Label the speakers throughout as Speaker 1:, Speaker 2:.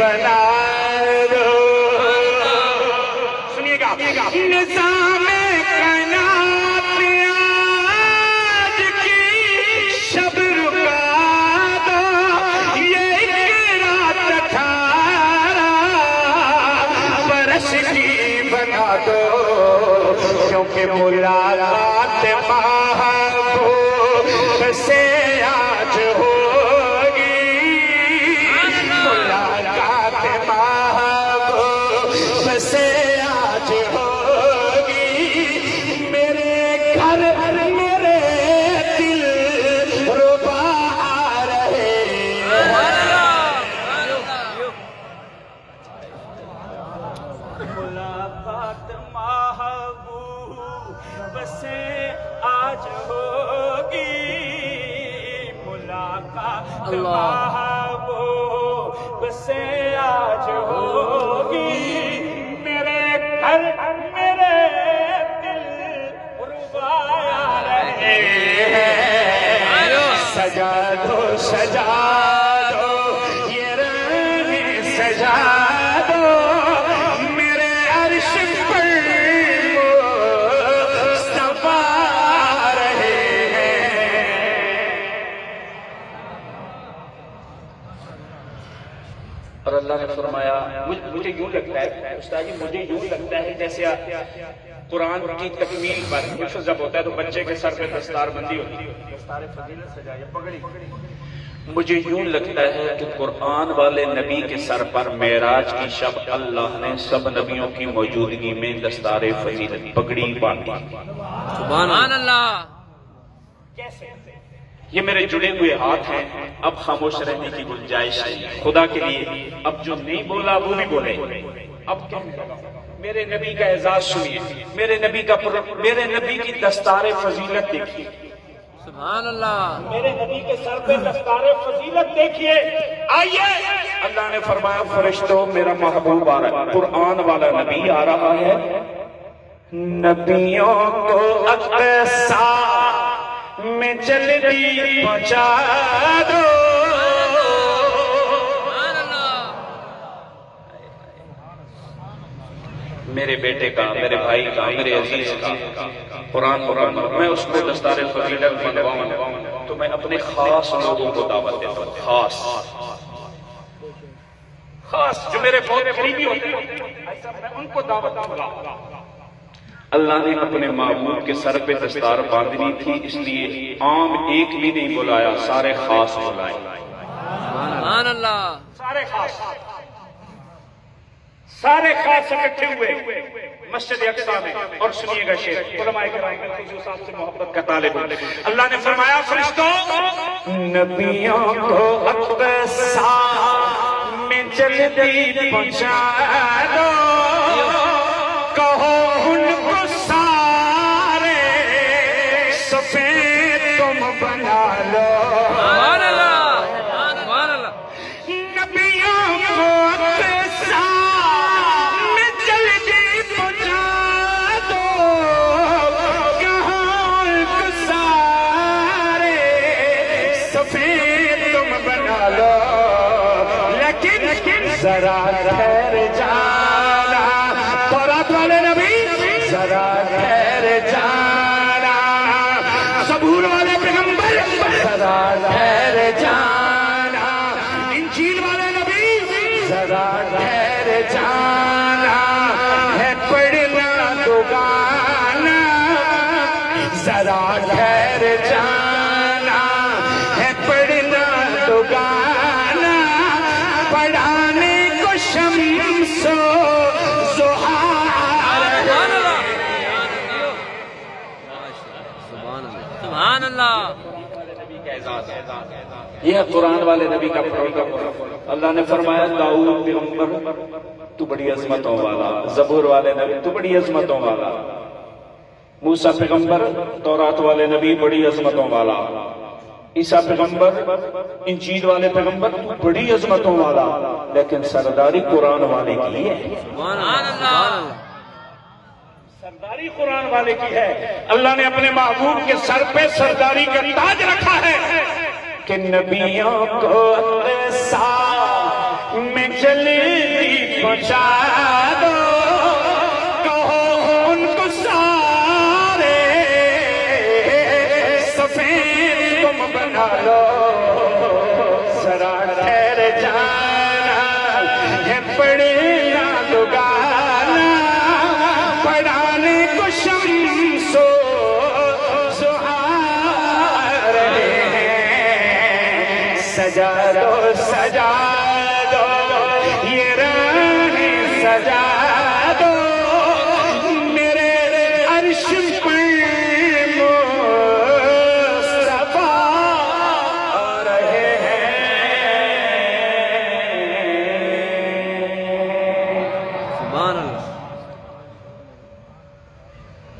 Speaker 1: بنا دو. سنیے گا نظام کائنات آج کی شب رکا دو. یہ رات 18 برس کی بنا دو. کیونکہ ملاقات محبوب سے آج ہوگی. ملاقات محبوب سے آج ہوگی. میرے گھر میرے دل ربا آ رہے ہیں. ملاقات محبوب سے آج ہوگی. ملاقات محبوب سے آج ہوگی. میرے گھر میرے دل ربا آ رہے ہیں. سجا دو سجا دو یہ رانی سجا دو. میرے عرش پر مصطفیٰ آ رہے ہیں. اور اللہ نے فرمایا مجھے یوں لگتا ہے استاد جی مجھے یوں لگتا ہے جیسے قرآن کی تکمیل پر جب ہوتا ہے تو بچے کے سر پہ دستار بندی ہوتی ہے. دستار فضیلت سجائے پگڑی. مجھے یوں لگتا ہے کہ قرآن والے نبی کے سر پر معراج کی شب اللہ نے سب نبیوں کی موجودگی میں دستار فضیلت پگڑی باندھی.
Speaker 2: سبحان اللہ.
Speaker 1: کیسے؟ یہ میرے جڑے ہوئے ہاتھ ہیں. اب خاموش رہنے کی گنجائش نہیں. خدا کے لیے اب جو نہیں بولا وہ بھی بولے. اب کہنے لگا میرے نبی کا اعزاز سنیے. میرے نبی کی دستار فضیلت دیکھیے.
Speaker 2: سبحان اللہ.
Speaker 1: میرے نبی کے سر پہ دستار فضیلت دیکھیے. آئیے. اللہ نے فرمایا فرشتوں میرا محبوب آ رہا ہے. قرآن والا نبی آ رہا ہے. نبیوں کو اقصا میں جلدی پہنچا دو. میرے بیٹے کا میرے بھائی کا میرے عزیز کا قرآن میں اس کو دستار فضیلت منگواؤں تو میں اپنے خاص لوگوں کو دعوت دیتا ہوں. خاص جو میرے بہت قریبی ہوتے ہیں میں ان کو دعوت دوں. اللہ نے اپنے محبوب کے سر پہ دستار باندھنی تھی اس لیے عام ایک بھی نہیں بلایا. سارے خاص بلائے.
Speaker 2: سبحان اللہ.
Speaker 1: سارے خاص اکٹھے ہوئے مسجد اقصی میں. اور سنیے گا شعر علماء کرام کے خصوصات سے محبت کا طالب. اللہ نے فرمایا فرشتوں نبیوں کو اقصی میں جلدی پہنچا دو. کہو ان کو سارے سفید تم بنا لو.
Speaker 2: سبحان اللہ. سبحان اللہ.
Speaker 1: نبیوں کو اقصی میں جلدی پہنچا دو. کہو ان کو سارے سفید تم بنا لو. لیکن ذرا ٹھہر جانا تورات والے نبی. ذرا ٹھہر جانا زبور والے پیغمبر. ذرا ٹھہر جانا انجیل والے نبی. ذرا ٹھہر جانا ہے پڑھنا تو گانا. ذرا ٹھہر جانا ہے پڑھنا تو گانا. پڑھانے کو شمس و ضحیٰ.
Speaker 2: سبحان اللہ.
Speaker 1: یہ ہے قرآن والے نبی کا پروگرام. اللہ نے فرمایا داؤد پیغمبر تو بڑی عظمتوں والا. زبور والے نبی تو بڑی عظمتوں والا. موسیٰ پیغمبر تورات والے نبی بڑی عظمتوں والا. عیسیٰ پیغمبر انجیل والے پیغمبر تو بڑی عظمتوں والا. لیکن سرداری قرآن والے کی ہے.
Speaker 2: سبحان اللہ.
Speaker 1: سرداری قرآن والے کی ہے. اللہ نے اپنے محبوب کے سر پہ سرداری کا تاج رکھا ہے کہ نبیوں کو اقصی میں جلدی پہنچا دو کہو ان کو سارے سفید تم بنا لو ذرا ٹھہر جانا ہے پڑھنا تو گانا پڑھانے کو شمس و ضحیٰ رہے ہیں سجا دو یہ راہیں سجا دو میرے عرش پر مصطفیٰ آ رہے ہیں
Speaker 2: سبحان اللہ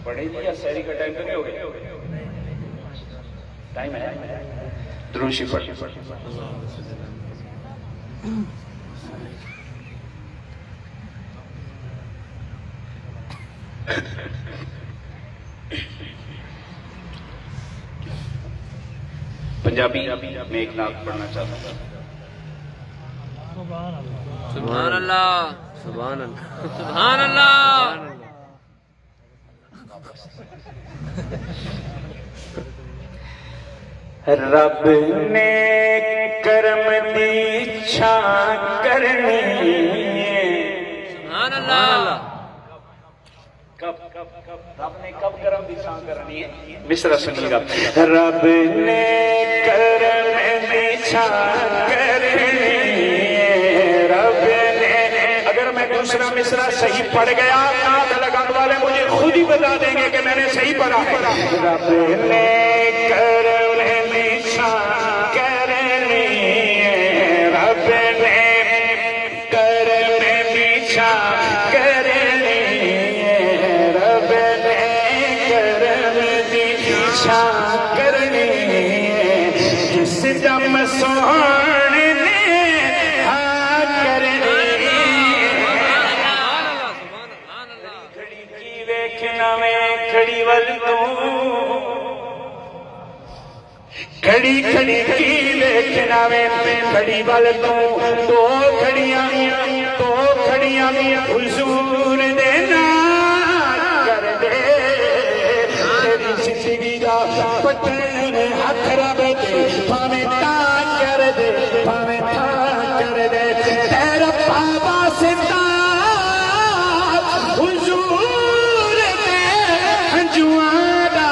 Speaker 1: پڑھیں گے یا سحری کا ٹائم تو نہیں ہو گیا ٹائم ہے درود شریف پڑھ پنجابی میں ایک نعت پڑھنا چاہتا ہوں
Speaker 2: سبحان اللہ سبحان اللہ سبحان اللہ
Speaker 1: رب نے کرم دی چھان کرنی
Speaker 2: سبحان اللہ
Speaker 1: رب نے کب کرم دی چھان کرنی ہے مصرع سنیے گا رب نے کرم دی چھان کرنی ہے رب نے اگر میں دوسرا مصرع صحیح پڑھ گیا نعت لگانے والے مجھے خود ہی بتا دیں گے کہ میں نے صحیح پڑھا ہے رب نے کرم دی چھان کرنی ہے رب نے کرم دی چھان کرنی ہے رب نے کرم دی چھان کرنی ہے جس دم سونے نے ہاں کرنی کھڑی کی ویکھنا میں کھڑی ول کھڑی کھڑی کی ویکھنا میں کھڑی ول دو کھڑیاں حضور دے نال کر دے تیری زندگی دا پتن ہاتھ رب دے پاویں تاں کر دے پاویں تاں کر دے تیرا بابا ستا حضور دے ہنجواں دا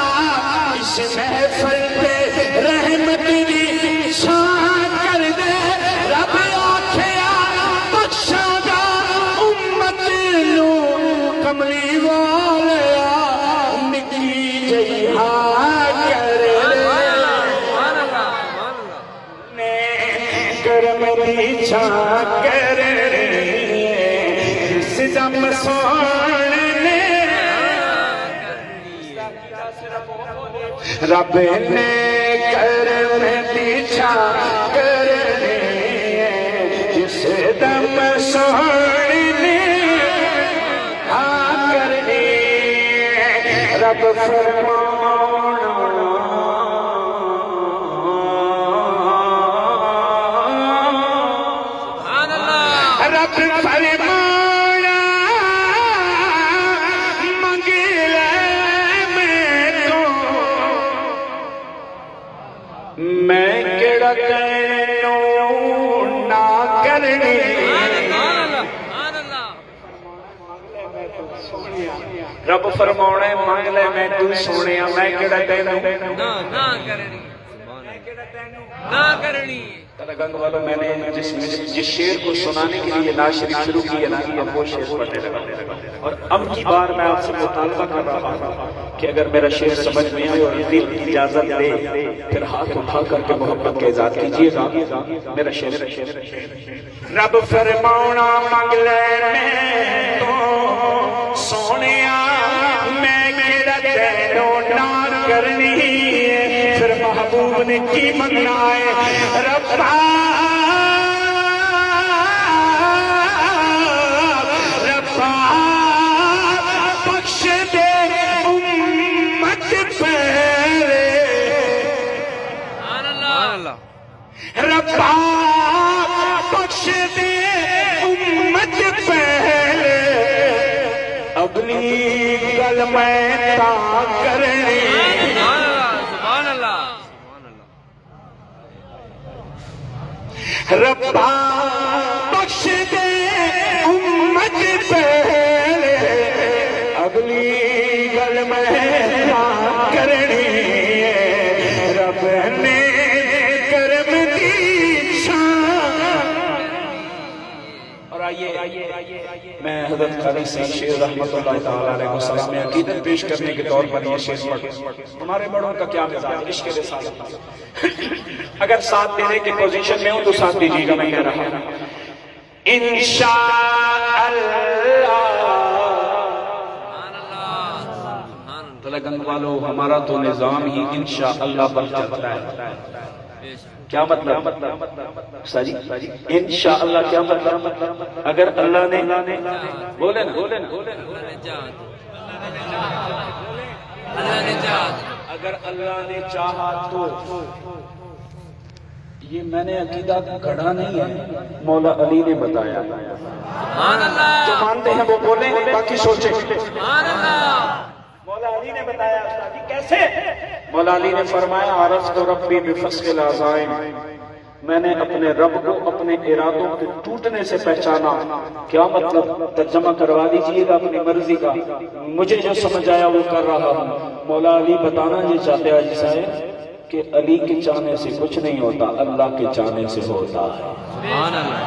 Speaker 1: اس محفل پہ رحمت دی شان کر دے رب آکھیا بخشاں گا امت نو کملی والیا نکی جئی ہاں کر دے نے کرم دی چھان کر اس دم سونے نے رب نے کرم دی چھان کرنی ہے جس دم سونے نے ہاں کرنی ہے رب
Speaker 2: سبحان اللہ
Speaker 1: رب فرمانا منگ لے میں کیڑا تینوں نہ کرنی رب فرماؤنے مانگ لے میں تو سونیا میں کیڑا تینوں
Speaker 2: نہ کرنی نہ کرنی
Speaker 1: گنگ والوں میں نے جس شعر کو سنانے کے لیے نعت شریف شروع کی ہے نا اب وہ شعر پڑھنے لگا اور اب کی بار میں آپ سے مطالبہ کر رہا ہوں کہ اگر میرا شعر سمجھ میں آئے اور دل اجازت دے پھر ہاتھ اٹھا کر کے محبت کا اظہار کیجیے گا میرا شعر رب فرماؤنا مانگ لے میں تو سونیا میں کیڑا تینوں نہ کرنی پھر محبوب نے کی منگنا ہے ربا ربا بخش دے امت پر ربا بخش دے امت پہلے اگلی گل میں تا کرنی
Speaker 2: سبحان اللہ
Speaker 1: ربا بخش دے امت پہلے اگلی گل میں تا کرنی رب نے کرم دی شان۔ اور آئیے میں حضرت قاری سید شیر رحمت اللہ تعالیٰ علیہ وسلم میں عقیدت پیش کرنے کے طور پر یہ شیر پڑھ۔ ہمارے بڑوں کا کیا مزاج عشق رسالت، اگر ساتھ دینے کی پوزیشن میں ہوں تو ساتھ دیجیے گا، میں کہہ رہا ہوں انشاءاللہ گنگ والو ہمارا تو نظام ہی انشاءاللہ پر چلتا ہے۔ کیا مطلب ساجی انشاءاللہ کیا مطلب؟ اگر اللہ نے بولے نا اگر اللہ نے چاہا تو، یہ میں نے عقیدہ گھڑا نہیں ہے، مولا علی نے بتایا۔ جو مانتے ہیں وہ بولیں، باقی سوچیں۔ مولا علی نے بتایا کیسے؟ مولا علی نے فرمایا عرفت ربی بفسق العزائم، میں نے اپنے رب کو اپنے ارادوں کے ٹوٹنے سے پہچانا۔ کیا مطلب؟ ترجمہ کروا دیجئے گا اپنی مرضی کا، مجھے جو سمجھ آیا وہ کر رہا ہوں۔ مولا علی بتانا یہ چاہتے ہیں جیسا ہے کہ علی کے چاہنے سے کچھ نہیں ہوتا، اللہ کے چاہنے سے ہوتا ہے۔
Speaker 2: سبحان اللہ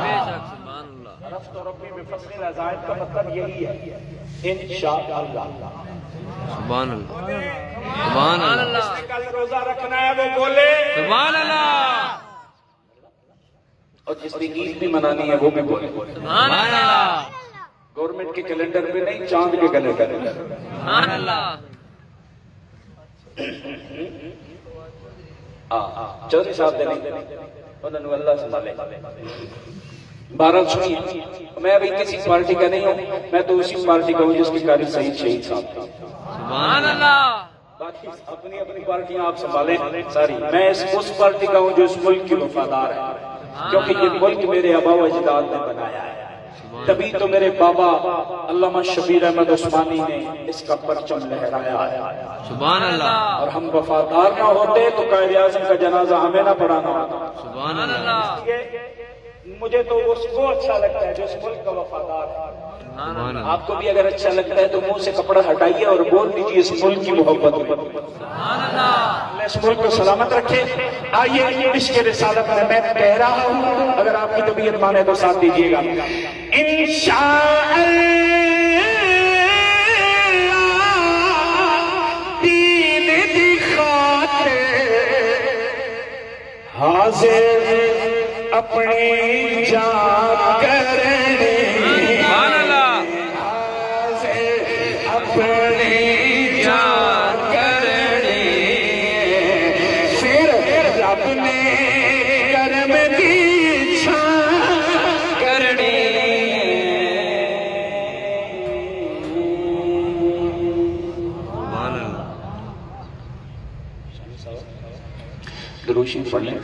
Speaker 1: عرفت ربی بفسق العزائم کا مطلب یہی ہے انشاءاللہ۔
Speaker 2: سبحان اللہ سبحان اللہ
Speaker 1: جس نے کل روزہ رکھنا ہے وہ بولے
Speaker 2: سبحان اللہ
Speaker 1: اور جس نے عید بھی منانی ہے وہ بھی بولے
Speaker 2: سبحان اللہ
Speaker 1: گورنمنٹ کے کیلنڈر پہ نہیں، چاند کے کیلنڈر پہ۔
Speaker 2: سبحان اللہ
Speaker 1: چودھری صاحب دے انہوں نے اللہ سنبھالے۔ بہرحال سنیے، میں ابھی کسی پارٹی کا نہیں ہوں، میں تو اسی پارٹی کا ہوں جس کی قاری سعید شہید صاحب تھا۔
Speaker 2: سبحان اللہ
Speaker 1: باقی اپنی اپنی پارٹیاں آپ سنبھالیں ساری، میں اس پارٹی کا ہوں جو اس ملک کی وفادار ہے، کیونکہ یہ ملک میرے آبا و اجداد نے بنایا ہے۔ تبھی تو میرے بابا علامہ شبیر احمد عثمانی نے اس کا پرچم لہرایا ہے۔
Speaker 2: سبحان اللہ
Speaker 1: اور ہم وفادار نہ ہوتے تو قائد اعظم کا جنازہ ہمیں نہ پڑھانا ہوتا۔
Speaker 2: سبحان اللہ
Speaker 1: مجھے تو اس کو اچھا لگتا ہے جو اس ملک کا وفادار ہے۔
Speaker 2: سبحان اللہ
Speaker 1: آپ کو بھی اگر اچھا لگتا ہے تو منہ سے کپڑا ہٹائیے اور بول دیجیے اس ملک کی محبت میں۔
Speaker 2: سبحان اللہ
Speaker 1: اللہ اس ملک کو سلامت رکھے۔ آئیے عشق رسالت میں کہہ رہا ہوں، اگر آپ کی طبیعت مانے تو ساتھ دیجیے گا۔ انشاءاللہ دین دی خاطر حاضر اپنی جان کرنے،
Speaker 2: سبحان اللہ
Speaker 1: اپنی جان کرنے، پھر رب نے کرم دی چھان کرنی۔
Speaker 2: سبحان اللہ
Speaker 1: دروشی پڑھ لیں۔